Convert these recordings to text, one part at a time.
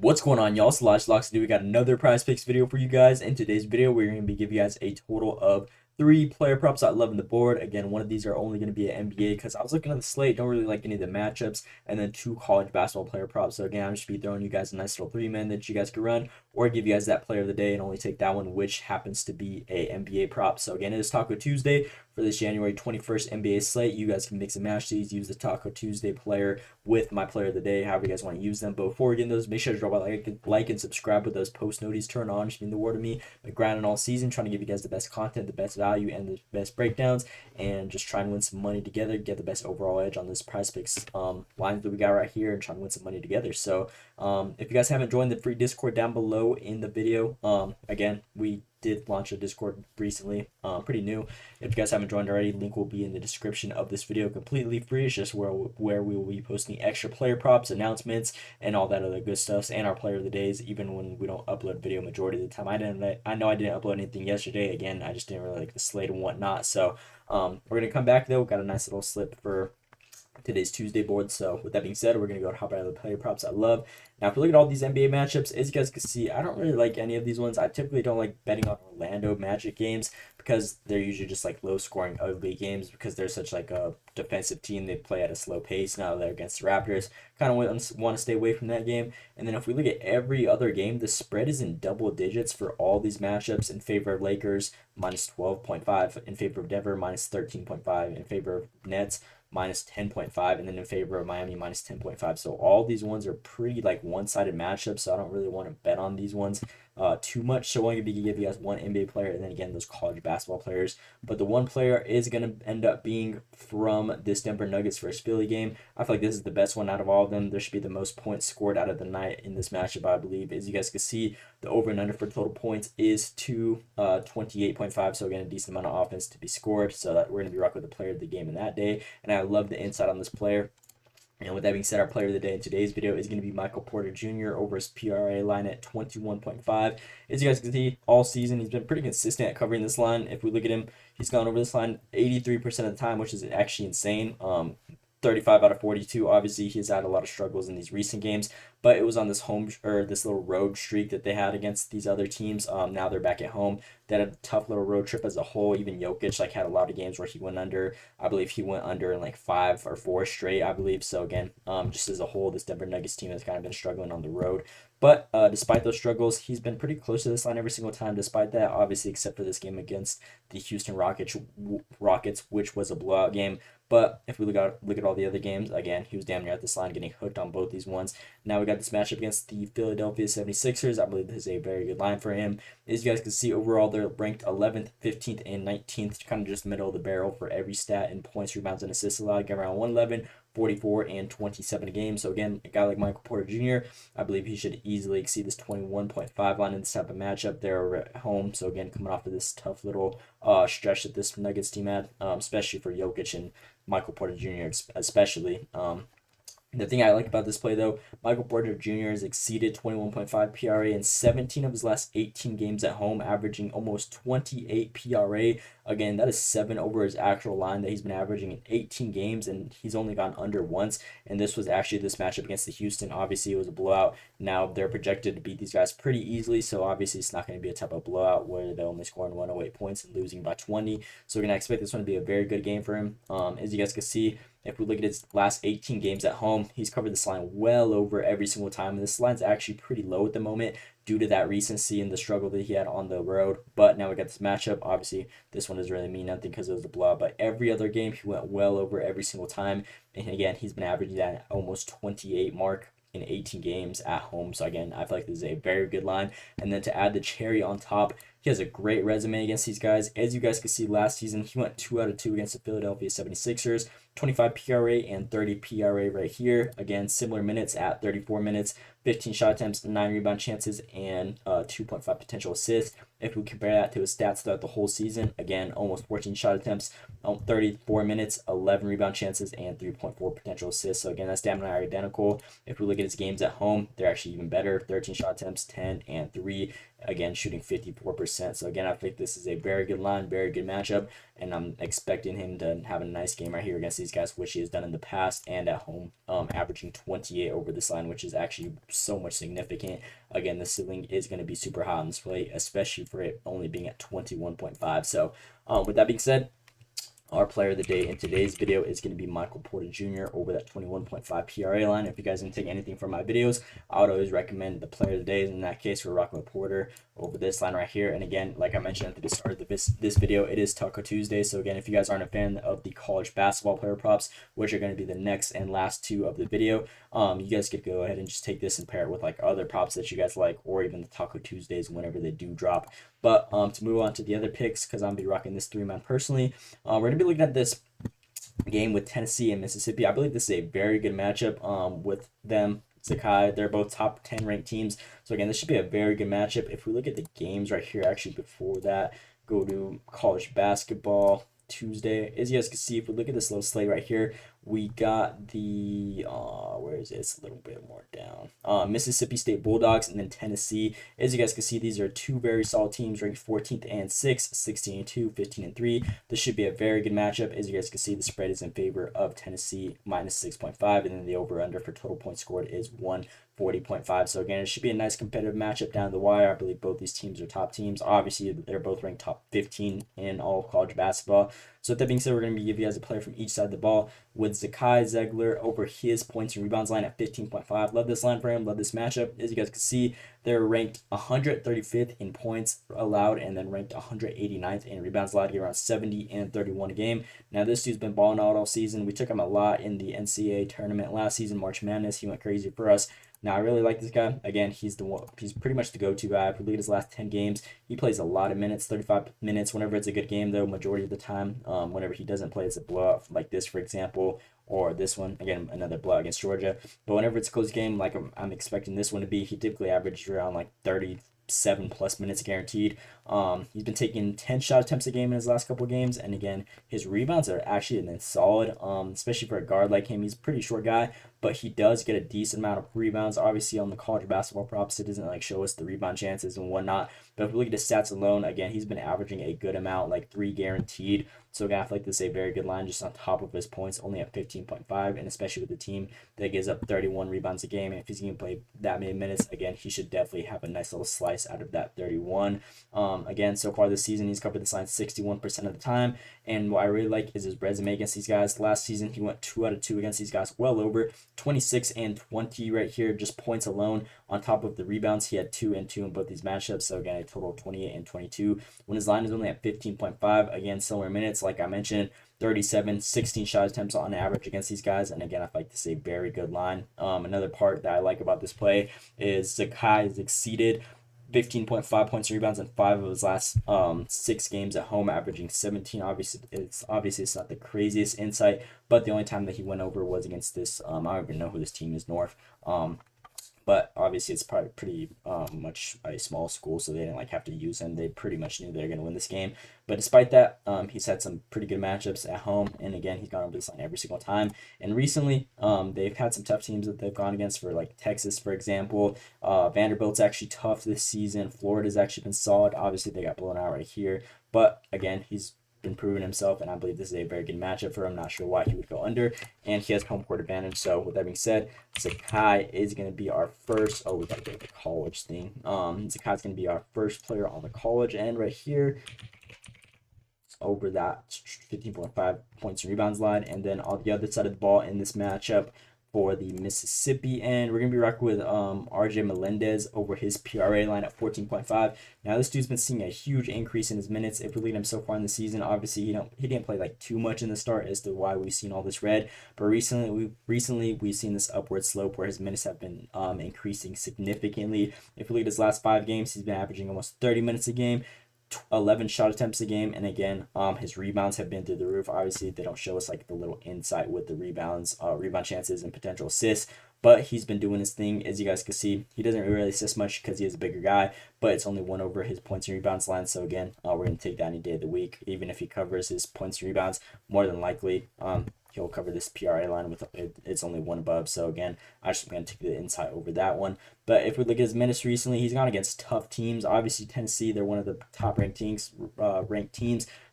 What's going on, y'all? Slash Locks. We got another Prize Picks video for you guys. In today's video, we're going to be giving you guys a total of 3 player props I love on the board. Again, one of these are only going to be an NBA because I was looking at the slate, don't really like any of the matchups, and then 2 college basketball player props. So again, I'm just be throwing you guys a nice little 3-man that you guys can run, or give you guys that player of the day and only take that one, which happens to be a NBA prop. So again, it is Taco Tuesday for this January 21st NBA slate. You guys can mix and match these, use the Taco Tuesday player with my player of the day, however you guys want to use them. But before we get into those, make sure to drop a like and subscribe with those post notifications turned on. Just mean the world to me. Been grinding all season, trying to give you guys the best content, the best value, and the best breakdowns, and just try and win some money together, get the best overall edge on this Prize Picks lines that we got right here, and trying to win some money together. So if you guys haven't joined the free Discord down below in the video, again, we did launch a Discord recently, pretty new. If you guys haven't joined already, link will be in the description of this video, completely free. It's just where we will be posting extra player props, announcements, and all that other good stuff, and our player of the days, even when we don't upload video majority of the time. I know I didn't upload anything yesterday. Again, I just didn't really like the slate and whatnot. So we're gonna come back though. Got a nice little slip for today's Tuesday board. So with that being said, we're gonna go hop out of the player props I love. Now, if we look at all these NBA matchups, as you guys can see, I don't really like any of these ones. I typically don't like betting on Orlando Magic games because they're usually just like low scoring, ugly games because they're such like a defensive team. They play at a slow pace. Now they're against the Raptors. Kind of want to stay away from that game. And then if we look at every other game, the spread is in double digits for all these matchups in favor of Lakers, minus 12.5, in favor of Denver, minus 13.5, in favor of Nets, minus 10.5, and then in favor of Miami, minus 10.5. So all these ones are pretty like one-sided matchups, so I don't really want to bet on these ones too much. So I'm going to give you guys one NBA player, and then again those college basketball players. But the one player is going to end up being from this Denver Nuggets versus Philly game. I feel like this is the best one out of all of them. There should be the most points scored out of the night in this matchup, I believe. As you guys can see, the over and under for total points is 28.5. So again, a decent amount of offense to be scored. So that we're going to be rocking with the player of the game in that day. And I love the insight on this player. And with that being said, our player of the day in today's video is going to be Michael Porter Jr. over his PRA line at 21.5. As you guys can see, all season he's been pretty consistent at covering this line. If we look at him, he's gone over this line 83% of the time, which is actually insane. 35 out of 42. Obviously, he's had a lot of struggles in these recent games, but it was on this this little road streak that they had against these other teams. Now they're back at home. They had a tough little road trip as a whole. Even Jokic had a lot of games where he went under. I believe he went under in like 5 or 4 straight, I believe. So again, just as a whole, this Denver Nuggets team has kind of been struggling on the road. But despite those struggles, he's been pretty close to this line every single time. Despite that, obviously, except for this game against the Houston Rockets, which was a blowout game. But if we look at all the other games, again, he was damn near at this line, getting hooked on both these ones. Now we got this matchup against the Philadelphia 76ers. I believe this is a very good line for him. As you guys can see, overall, they're ranked 11th, 15th, and 19th, kind of just middle of the barrel for every stat in points, rebounds, and assists allowed. Get around 111, 44, and 27 a game. So again, a guy like Michael Porter Jr., I believe he should easily exceed this 21.5 line in this type of matchup. They're at home, so again, coming off of this tough little stretch that this Nuggets team had, especially for Jokic and Michael Porter Jr. especially. The thing I like about this play, though, Michael Porter Jr. has exceeded 21.5 PRA in 17 of his last 18 games at home, averaging almost 28 PRA. Again, that is 7 over his actual line that he's been averaging in 18 games, and he's only gone under once. And this was actually this matchup against the Houston. Obviously, it was a blowout. Now they're projected to beat these guys pretty easily, so obviously it's not going to be a type of blowout where they're only scoring 108 points and losing by 20. So we're going to expect this one to be a very good game for him. As you guys can see, if we look at his last 18 games at home, he's covered this line well over every single time. And this line's actually pretty low at the moment due to that recency and the struggle that he had on the road. But now we got this matchup. Obviously, this one doesn't really mean nothing because it was a blowout. But every other game, he went well over every single time. And again, he's been averaging that almost 28 mark in 18 games at home. So again, I feel like this is a very good line. And then to add the cherry on top, he has a great resume against these guys. As you guys can see, last season, he went 2 out of 2 against the Philadelphia 76ers, 25 PRA and 30 PRA right here. Again, similar minutes at 34 minutes, 15 shot attempts, 9 rebound chances, and 2.5 potential assists. If we compare that to his stats throughout the whole season, again, almost 14 shot attempts, 34 minutes, 11 rebound chances, and 3.4 potential assists. So again, that's damn near identical. If we look at his games at home, they're actually even better. 13 shot attempts, 10 and 3. Again, shooting 54%. So again, I think this is a very good line, very good matchup. and I'm expecting him to have a nice game right here against these guys, which he has done in the past and at home, averaging 28 over this line, which is actually so much significant. Again, the ceiling is going to be super high on this play, especially for it only being at 21.5. So, with that being said, our player of the day in today's video is going to be Michael Porter Jr. over that 21.5 PRA line. If you guys didn't take anything from my videos, I would always recommend the player of the day. In that case, we're rocking with Porter over this line right here. And again, like I mentioned at the start of this video, it is Taco Tuesday. So again, if you guys aren't a fan of the college basketball player props, which are going to be the next and last two of the video, you guys could go ahead and just take this and pair it with like other props that you guys like, or even the Taco Tuesdays whenever they do drop. But to move on to the other picks, because I'm going to be rocking this 3-man personally, we're going to be looking at this game with Tennessee and Mississippi. I believe this is a very good matchup with them. Zakai, they're both top 10 ranked teams. So again, this should be a very good matchup. If we look at the games right here, actually before that, go to college basketball Tuesday. As you guys can see, if we look at this little slate right here, we got the where is it? It's a little bit more down. Mississippi State Bulldogs and then Tennessee. As you guys can see, these are two very solid teams ranked 14th and 6th, 16-2, 15-3. This should be a very good matchup. As you guys can see, the spread is in favor of Tennessee minus 6.5, and then the over/under for total points scored is 140.5. So again, it should be a nice competitive matchup down the wire. I believe both these teams are top teams. Obviously, they're both ranked top 15 in all of college basketball. So with that being said, we're going to be giving you guys a player from each side of the ball with Zakai Zeigler over his points and rebounds line at 15.5. Love this line for him. Love this matchup. As you guys can see, they're ranked 135th in points allowed and then ranked 189th in rebounds allowed, around 70 and 31 a game. Now, this dude's been balling out all season. We took him a lot in the NCAA tournament last season, March Madness. He went crazy for us. Now, I really like this guy. Again, he's pretty much the go-to guy. If we look at his last 10 games, he plays a lot of minutes, 35 minutes whenever it's a good game, though, majority of the time. Whenever he doesn't play, it's a blowout like this, for example, or this one. Again, another blowout against Georgia. But whenever it's a close game, like I'm expecting this one to be, he typically averages around like 37+ minutes guaranteed. He's been taking 10 shot attempts a game in his last couple of games, and again, his rebounds are actually been solid, especially for a guard like him. He's a pretty short guy, but he does get a decent amount of rebounds. Obviously, on the college basketball props, it doesn't like show us the rebound chances and whatnot. But if we look at his stats alone, again, he's been averaging a good amount, like 3 guaranteed. So again, I feel like this is a very good line just on top of his points, only at 15.5, and especially with the team that gives up 31 rebounds a game. And if he's going to play that many minutes, again, he should definitely have a nice little slice out of that 31. Again, so far this season, he's covered this line 61% of the time. And what I really like is his resume against these guys. Last season, he went 2 out of 2 against these guys, well over 26 and 20 right here, just points alone. On top of the rebounds, he had 2 and 2 in both these matchups. So again, a total of 28 and 22. When his line is only at 15.5, again, similar minutes, like I mentioned, 37, 16 shot attempts on average against these guys. And again, I feel like this is a very good line. Another part that I like about this play is Zakai has exceeded 15.5 points and rebounds in 5 of his last 6 games at home, averaging 17. Obviously, it's not the craziest insight, but the only time that he went over was against this. I don't even know who this team is, North. But obviously it's probably pretty much a small school, so they didn't like have to use him. They pretty much knew they were going to win this game. But despite that, he's had some pretty good matchups at home, and again, he's gone over this line every single time. And recently, they've had some tough teams that they've gone against, for like Texas, for example. Vanderbilt's actually tough this season. Florida's actually been solid. Obviously, they got blown out right here, but again, he's been proving himself, and I believe this is a very good matchup for him. Not sure why he would go under, and he has home court advantage. So with that being said, Zakai is going to be our first. Oh, we got to go to the college thing. Zakai's going to be our first player on the college end right here, over that 15.5 points and rebounds line. And then on the other side of the ball in this matchup, for the Mississippi end, we're going to be rocking with RJ Melendez over his PRA line at 14.5. Now, this dude's been seeing a huge increase in his minutes. If we look at him so far in the season, obviously he didn't play like too much in the start as to why we've seen all this red. But recently we've seen this upward slope where his minutes have been increasing significantly. If we look at his last 5 games, he's been averaging almost 30 minutes a game, 11 shot attempts a game, and again, his rebounds have been through the roof. Obviously, they don't show us like the little insight with the rebounds, rebound chances, and potential assists, but he's been doing his thing. As you guys can see, he doesn't really assist much because he is a bigger guy, but it's only 1 over his points and rebounds line. So again, we're going to take that any day of the week. Even if he covers his points and rebounds, more than likely he'll cover this PRA line with it's only 1 above. So again, I'm just going to take the insight over that one. But if we look at his minutes recently, he's gone against tough teams. Obviously, Tennessee, they're one of the top ranked teams.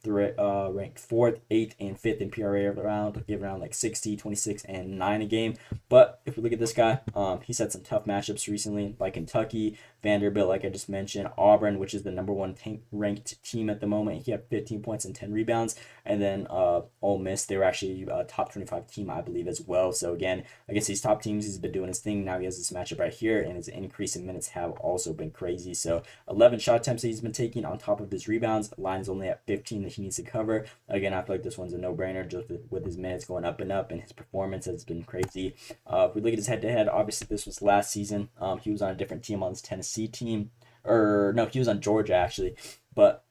ranked 4th, 8th, and 5th in PRA around, give around like 60, 26, and 9 a game. But if we look at this guy, he's had some tough matchups recently, like Kentucky, Vanderbilt, like I just mentioned, Auburn, which is the number one ranked team at the moment. He had 15 points and 10 rebounds. And then Ole Miss, they were actually a top 25 team, I believe, as well. So again, against these top teams, he's been doing his thing. Now he has this matchup right here, and his increase in minutes have also been crazy. So 11 shot attempts that he's been taking on top of his rebounds. Line's only at 15 that he needs to cover. Again, I feel like this one's a no-brainer just with his minutes going up, and his performance has been crazy. If we look at his head-to-head, obviously this was last season. He was on a different team, on this Tennessee team. Or no, he was on Georgia actually. But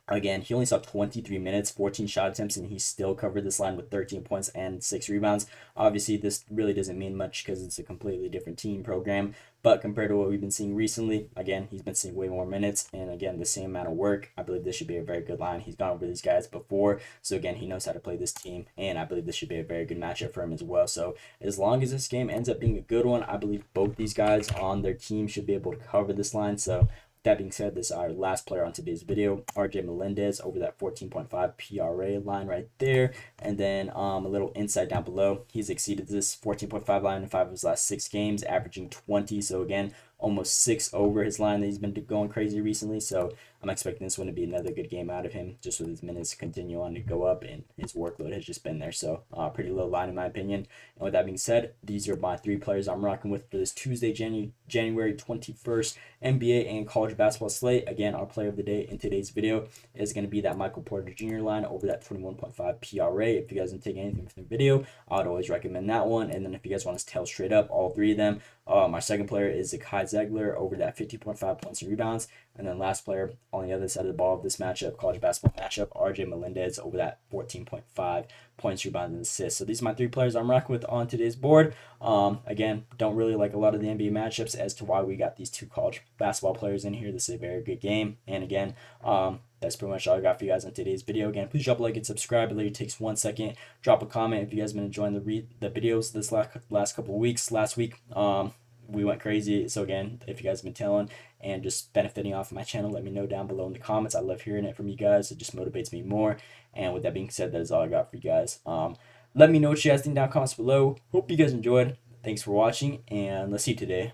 again, he only saw 23 minutes, 14 shot attempts, and he still covered this line with 13 points and 6 rebounds. Obviously, this really doesn't mean much because it's a completely different team program. But compared to what we've been seeing recently, again, he's been seeing way more minutes and, again, the same amount of work. I believe this should be a very good line. He's gone over these guys before. So, again, he knows how to play this team, and I believe this should be a very good matchup for him as well. So, as long as this game ends up being a good one, I believe both these guys on their team should be able to cover this line. So, that being said, this is our last player on today's video, RJ Melendez, over that 14.5 PRA line right there. And then a little insight down below. He's exceeded this 14.5 line in 5 of his last 6 games, averaging 20. So again, almost 6 over his line that he's been going crazy recently. So I'm expecting this one to be another good game out of him, just with his minutes continue on to go up, and his workload has just been there. So pretty low line in my opinion. And with that being said, these are my 3 players I'm rocking with for this Tuesday, January 21st NBA and college basketball slate. Again, our player of the day in today's video is going to be that Michael Porter Jr. line over that 21.5 PRA. If you guys didn't take anything from the video, I would always recommend that one. And then if you guys want to tell straight up all 3 of them, my second player is Zakai Zeigler over that 50.5 points and rebounds. And then last player on the other side of the ball of this matchup, college basketball matchup, RJ Melendez over that 14.5 points, rebounds, and assists. So these are my 3 players I'm rocking with on today's board. Again, don't really like a lot of the NBA matchups as to why we got these 2 college basketball players in here. This is a very good game. And again, that's pretty much all I got for you guys in today's video. Again, please drop a like and subscribe. It literally takes 1 second. Drop a comment if you guys have been enjoying the videos this last couple of weeks. Last week, we went crazy. So again, if you guys have been telling and just benefiting off of my channel, let me know down below in the comments. I love hearing it from you guys. It just motivates me more. And with that being said, that is all I got for you guys. Let me know what you guys think down in the comments below. Hope you guys enjoyed. Thanks for watching, and let's see today.